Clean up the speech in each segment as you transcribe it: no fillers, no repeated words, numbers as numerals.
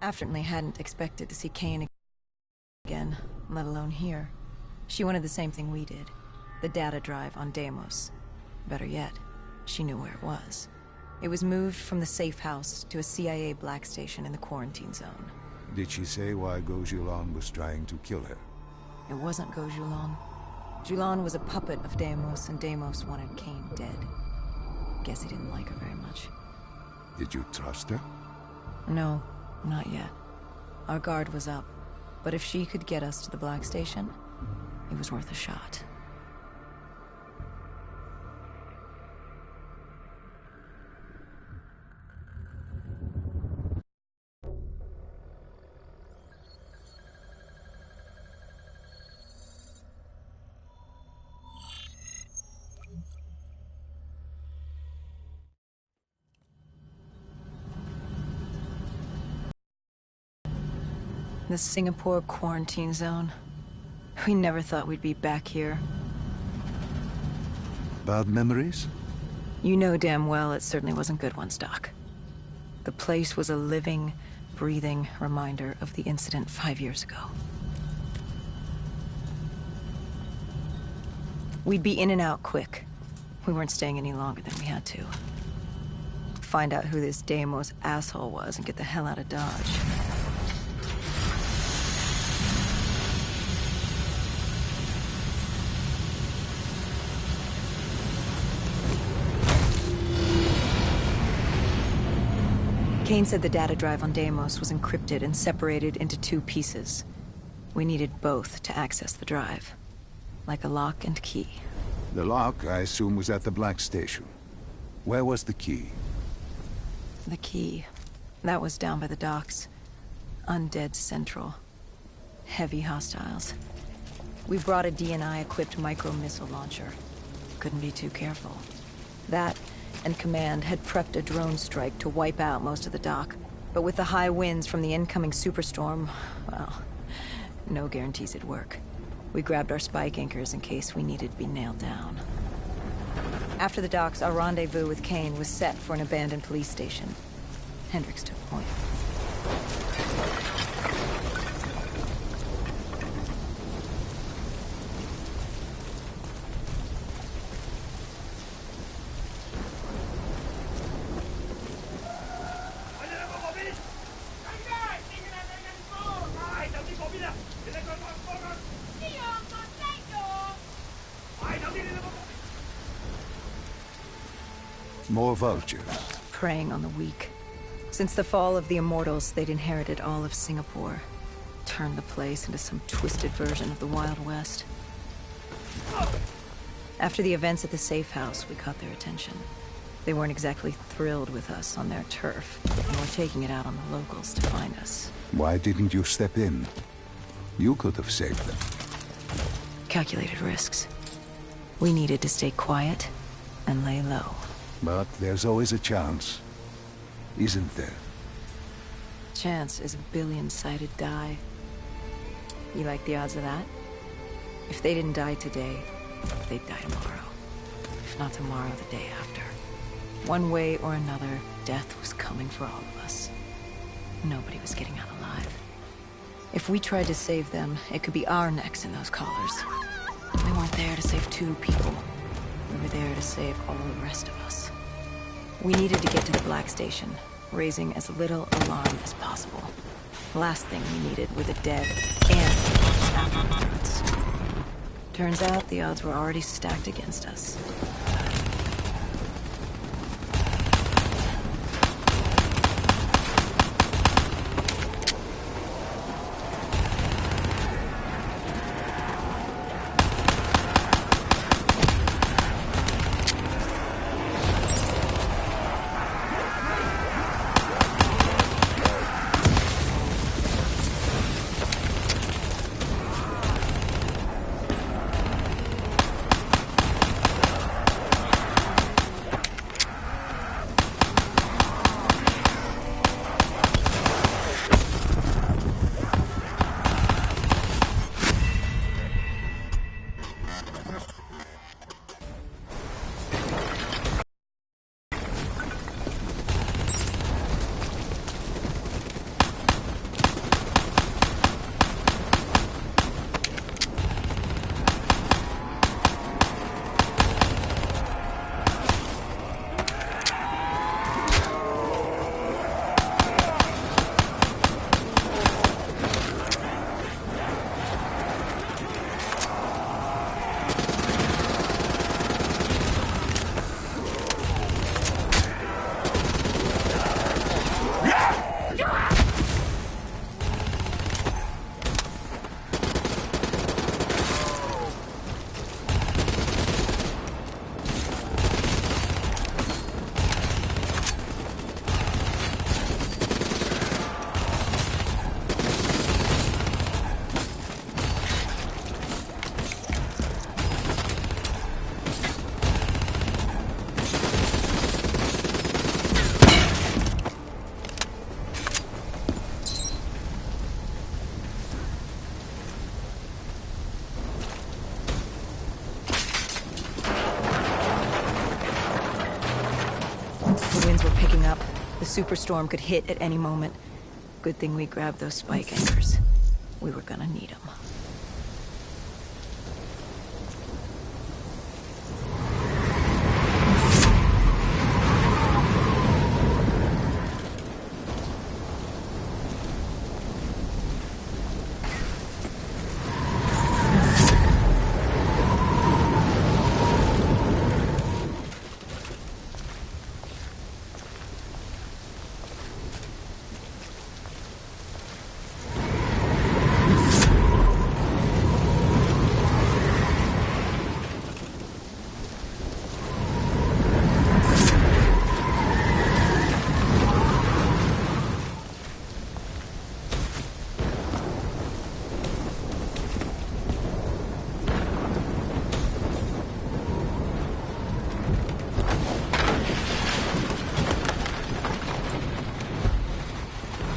I certainly hadn't expected to see Kane again, let alone here. She wanted the same thing we did. The data drive on Deimos. Better yet, she knew where it was. It was moved from the safe house to a CIA black station in the quarantine zone. Did she say why Gojulan was trying to kill her? It wasn't Gojulan. Julan was a puppet of Deimos, and Deimos wanted Kane dead. Guess he didn't like her very much. Did you trust her? No, not yet. Our guard was up, but if she could get us to the black station, it was worth a shot. The Singapore quarantine zone. We never thought we'd be back here. Bad memories? You know damn well it certainly wasn't good ones, Doc. The place was a living, breathing reminder of the incident 5 years ago. We'd be in and out quick. We weren't staying any longer than we had to. Find out who this Deimos asshole was and get the hell out of Dodge. Kane said the data drive on Deimos was encrypted and separated into 2 pieces. We needed both to access the drive. Like a lock and key. The lock, I assume, was at the black station. Where was the key? The key. That was down by the docks. Undead Central. Heavy hostiles. We brought a DNI-equipped micro-missile launcher. Couldn't be too careful. That and Command had prepped a drone strike to wipe out most of the dock. But with the high winds from the incoming superstorm, well, no guarantees it'd work. We grabbed our spike anchors in case we needed to be nailed down. After the docks, our rendezvous with Kane was set for an abandoned police station. Hendricks took point. More vultures. Preying on the weak. Since the fall of the Immortals, they'd inherited all of Singapore. Turned the place into some twisted version of the Wild West. After the events at the safe house, we caught their attention. They weren't exactly thrilled with us on their turf, and were taking it out on the locals to find us. Why didn't you step in? You could have saved them. Calculated risks. We needed to stay quiet and lay low. But there's always a chance, isn't there? Chance is a billion-sided die. You like the odds of that? If they didn't die today, they'd die tomorrow. If not tomorrow, the day after. One way or another, death was coming for all of us. Nobody was getting out alive. If we tried to save them, it could be our necks in those collars. We weren't there to save 2 people. We were there to save all the rest of us. We needed to get to the black station, raising as little alarm as possible. The last thing we needed were the dead and afterwards. Turns out the odds were already stacked against us. The winds were picking up. The superstorm could hit at any moment. Good thing we grabbed those spike anchors. We were gonna need them.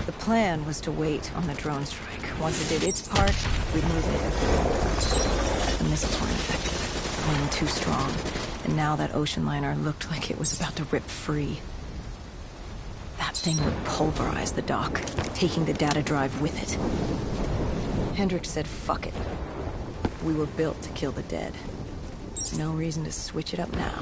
The plan was to wait on the drone strike. Once it did its part, we'd move in. The missiles weren't effective, running too strong, and now that ocean liner looked like it was about to rip free. That thing would pulverize the dock, taking the data drive with it. Hendricks said, fuck it. We were built to kill the dead. No reason to switch it up now.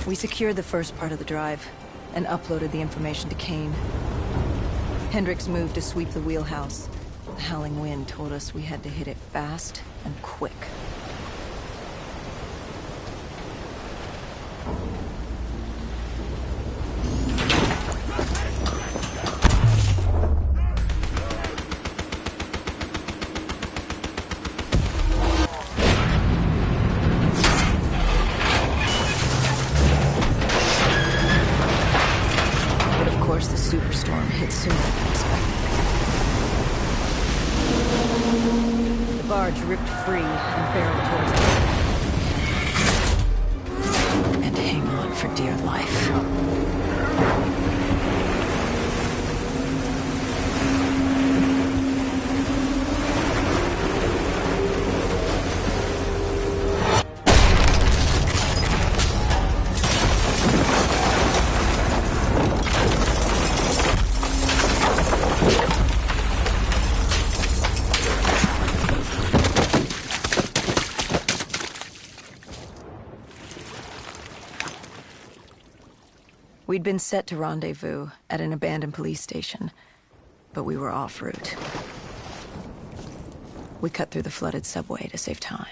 We secured the first part of the drive and uploaded the information to Kane. Hendricks moved to sweep the wheelhouse. The howling wind told us we had to hit it fast and quick. The superstorm hit sooner than expected. The barge ripped free and barreled towards us. And hang on for dear life. We'd been set to rendezvous at an abandoned police station, but we were off route. We cut through the flooded subway to save time.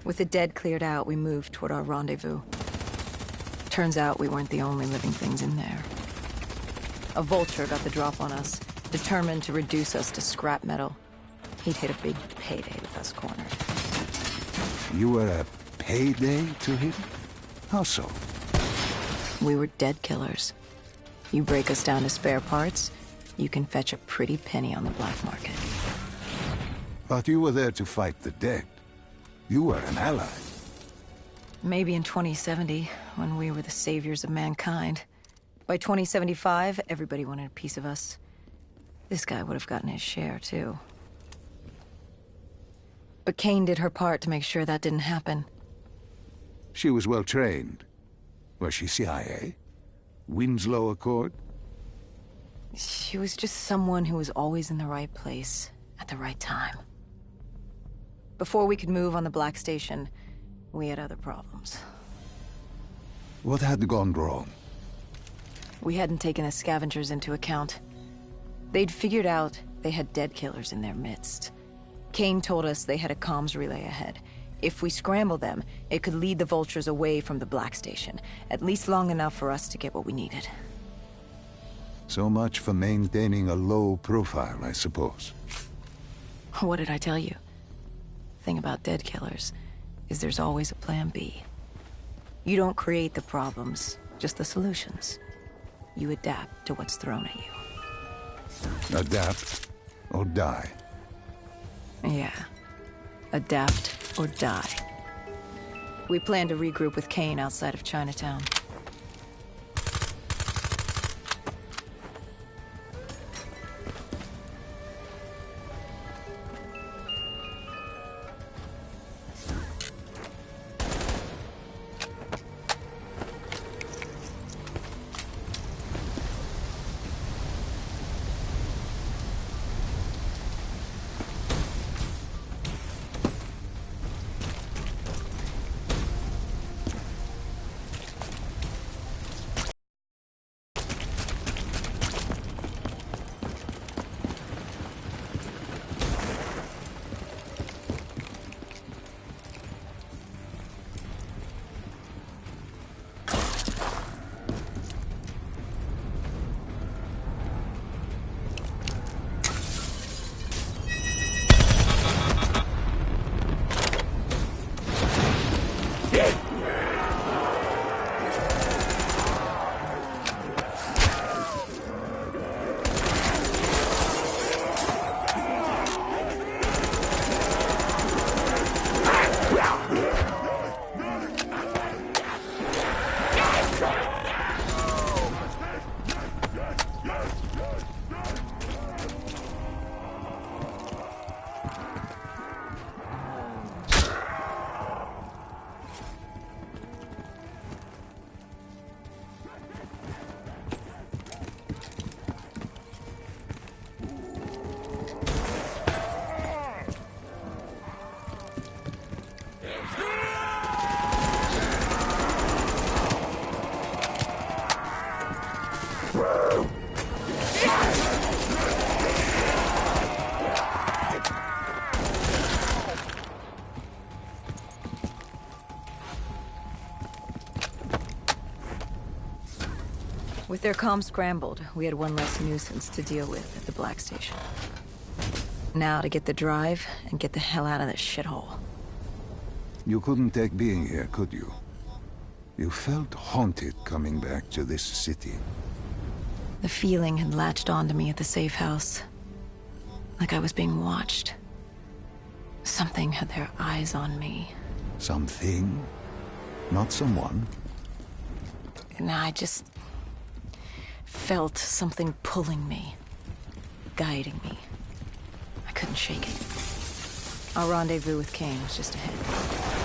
With the dead cleared out, we moved toward our rendezvous. Turns out we weren't the only living things in there. A vulture got the drop on us, determined to reduce us to scrap metal. He'd hit a big payday with us cornered. You were a payday to him? How so? We were dead killers. You break us down to spare parts, you can fetch a pretty penny on the black market. But you were there to fight the dead. You were an ally. Maybe in 2070, when we were the saviors of mankind. By 2075, everybody wanted a piece of us. This guy would have gotten his share, too. But Kane did her part to make sure that didn't happen. She was well trained. Was she CIA? Winslow Accord? She was just someone who was always in the right place, at the right time. Before we could move on the Black Station, we had other problems. What had gone wrong? We hadn't taken the scavengers into account. They'd figured out they had dead killers in their midst. Kane told us they had a comms relay ahead. If we scrambled them, it could lead the vultures away from the Black Station, at least long enough for us to get what we needed. So much for maintaining a low profile, I suppose. What did I tell you? Thing about dead killers is there's always a plan B. You don't create the problems, just the solutions. You adapt to what's thrown at you. Adapt or die. Yeah. Adapt or die. We plan to regroup with Kane outside of Chinatown. With their comms scrambled, we had one less nuisance to deal with at the Black Station. Now to get the drive and get the hell out of this shithole. You couldn't take being here, could you? You felt haunted coming back to this city. The feeling had latched onto me at the safe house. Like I was being watched. Something had their eyes on me. Something? Not someone? And I just felt something pulling me, guiding me. I couldn't shake it. Our rendezvous with Kane was just ahead.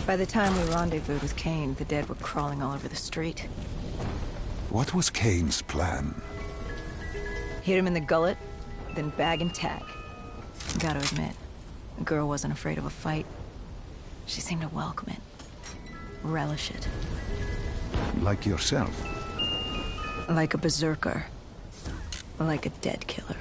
By the time we rendezvoused with Kane, the dead were crawling all over the street. What was Kane's plan? Hit him in the gullet, then bag and tag. Gotta admit, the girl wasn't afraid of a fight. She seemed to welcome it. Relish it. Like yourself. Like a berserker. Like a dead killer.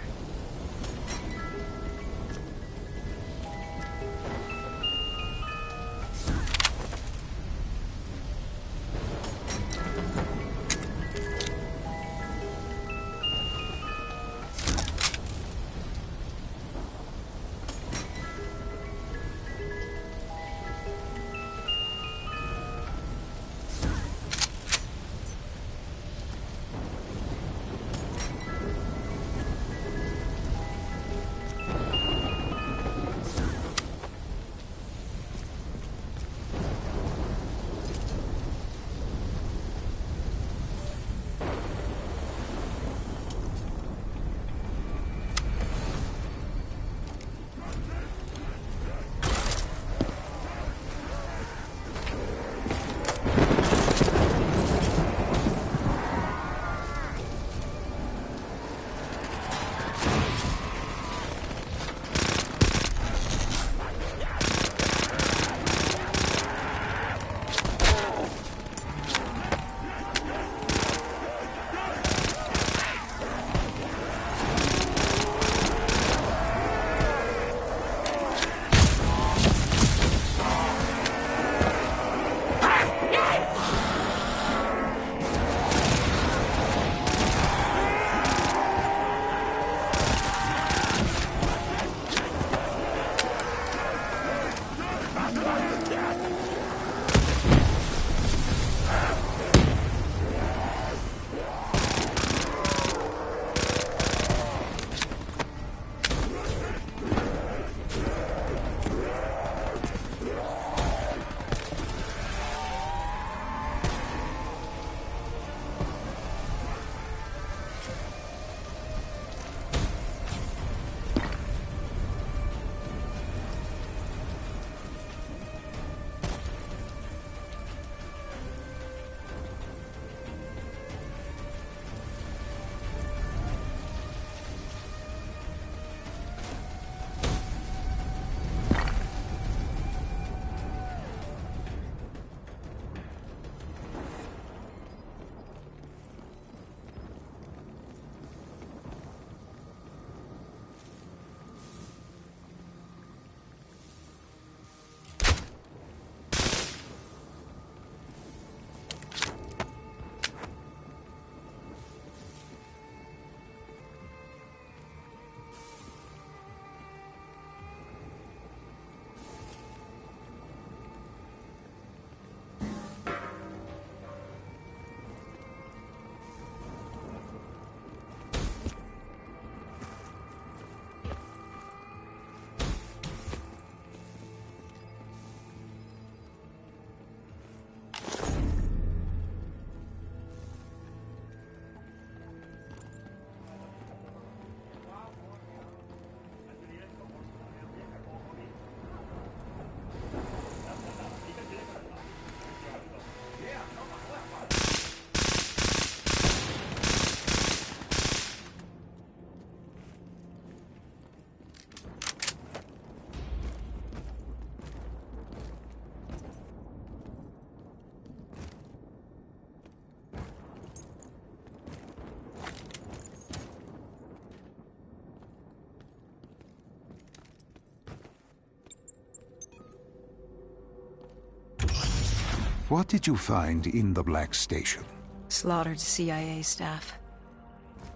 What did you find in the Black Station? Slaughtered CIA staff.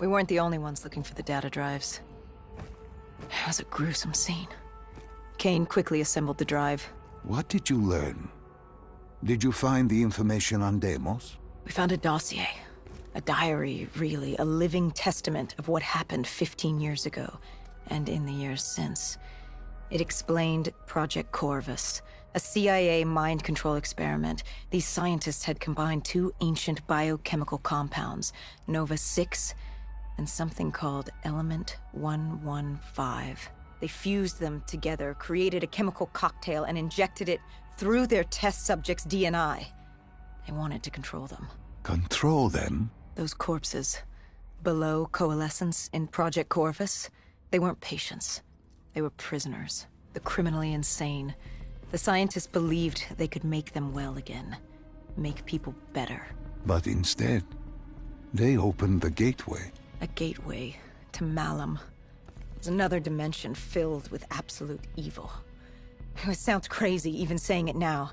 We weren't the only ones looking for the data drives. It was a gruesome scene. Kane quickly assembled the drive. What did you learn? Did you find the information on Deimos? We found a dossier. A diary, really. A living testament of what happened 15 years ago, and in the years since. It explained Project Corvus, a CIA mind control experiment. These scientists had combined two ancient biochemical compounds, Nova-6 and something called Element 115. They fused them together, created a chemical cocktail, and injected it through their test subjects' DNI. They wanted to control them. Control them? Those corpses, below coalescence in Project Corvus, they weren't patients. They were prisoners. The criminally insane. The scientists believed they could make them well again. Make people better. But instead, they opened the gateway. A gateway to Malum. It's another dimension filled with absolute evil. It sounds crazy even saying it now,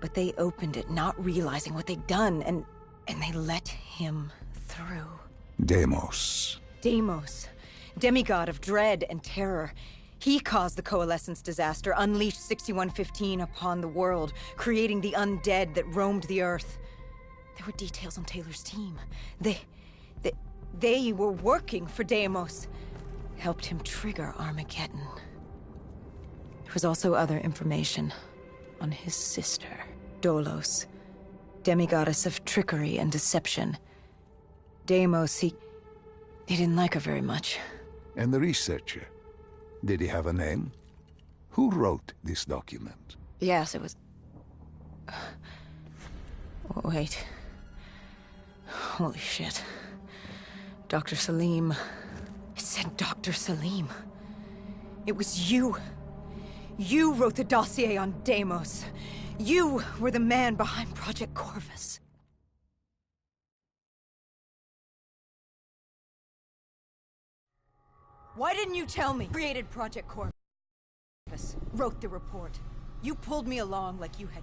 but they opened it not realizing what they'd done, and they let him through. Deimos. Deimos, demigod of dread and terror. He caused the Coalescence disaster, unleashed 6115 upon the world, creating the undead that roamed the Earth. There were details on Taylor's team. They were working for Deimos. Helped him trigger Armageddon. There was also other information on his sister, Dolos, demigoddess of trickery and deception. Deimos, he didn't like her very much. And the researcher? Did he have a name? Who wrote this document? Yes, it was... Wait. Holy shit. Dr. Salim. It said Dr. Salim. It was you. You wrote the dossier on Deimos. You were the man behind Project Corvus. Why didn't you tell me? Created Project Corvus. Wrote the report. You pulled me along like you had...